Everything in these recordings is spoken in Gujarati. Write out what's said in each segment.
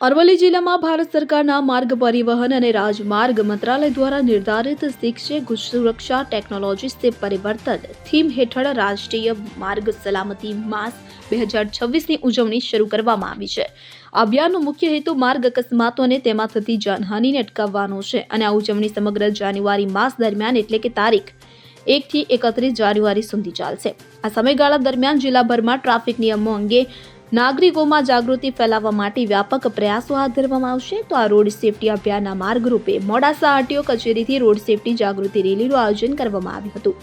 અરવલ્લી જિલ્લામાં ભારત સરકારના માર્ગ પરિવહન અને રાજમાર્ગ મંત્રાલય દ્વારા નિર્ધારિત શિક્ષક સુરક્ષા ટેકનોલોજી સે પરિવર્તન થીમ હેઠળ રાષ્ટ્રીય માર્ગ સલામતી માસ 2026ની ઉજવણી શરૂ કરવામાં આવી છે. આ અભિયાનનો મુખ્ય હેતુ માર્ગ અકસ્માતો અને તેમાં થતી જાનહાનિને અટકાવવાનો છે અને આ ઉજવણી સમગ્ર જાન્યુઆરી માસ દરમિયાન એટલે કે તારીખ 1 થી 31 જાન્યુઆરી સુધી ચાલશે. આ સમયગાળા દરમિયાન જિલ્લાભરમાં ટ્રાફિક નિયમો અંગે નાગરિકોમાં જાગૃતિ ફેલાવવા માટે વ્યાપક પ્રયાસો હાથ ધરવામાં આવશે. તો આ રોડ સેફટી અભિયાનના માર્ગરૂપે મોડાસા આરટીઓ કચેરીથી રોડ સેફટી જાગૃતિ રેલીનું આયોજન કરવામાં આવ્યું હતું.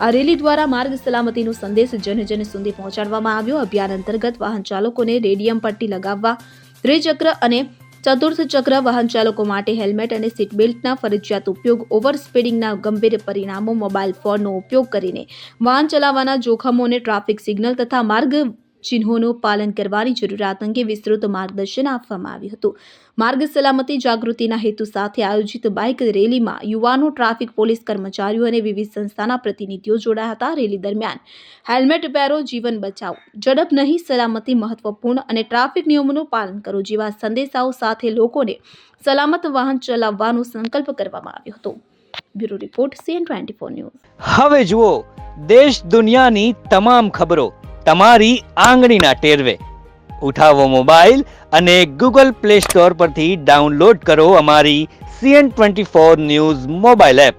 આ રેલી દ્વારા માર્ગ સલામતીનો સંદેશ જન સુધી પહોંચાડવામાં આવ્યો. અભિયાન અંતર્ગત વાહન ચાલકોને રેડિયમ પટ્ટી લગાવવા, ત્રિચક્ર અને ચતુર્થ ચક્ર વાહન ચાલકો માટે હેલ્મેટ અને સીટ બેલ્ટના ફરજિયાત ઉપયોગ, ઓવર સ્પીડિંગના ગંભીર પરિણામો, મોબાઈલ ફોનનો ઉપયોગ કરીને વાહન ચલાવવાના જોખમો અને ટ્રાફિક સિગ્નલ તથા માર્ગ ચિહ્નોનું પાલન કરવાની જરૂરિયાત અંગે વિસ્તૃત માર્ગદર્શન આપવામાં આવ્યું હતું. માર્ગ સલામતી જાગૃતિના હેતુ સાથે આયોજિત બાઇક રેલીમાં યુવાનો, ટ્રાફિક પોલીસ કર્મચારીઓ અને વિવિધ સંસ્થાના પ્રતિનિધિઓ જોડાયા હતા. રેલી દરમિયાન હેલ્મેટ પહેરો, જીવન બચાવો, ઝડપ નહીં, સલામતી મહત્વપૂર્ણ અને ટ્રાફિક નિયમોનું પાલન કરો જેવા સંદેશાઓ સાથે લોકોને સલામત વાહન ચલાવવાનો સંકલ્પ કરવામાં આવ્યો હતો. Bureau report CN24 news. હવે જુઓ દેશ દુનિયાની તમામ ખબરો તમારી આંગળીના ટેરવે. ઉઠાવો મોબાઈલ અને Google Play Store પરથી ડાઉનલોડ કરો અમારી CN24 ન્યૂઝ મોબાઈલ એપ.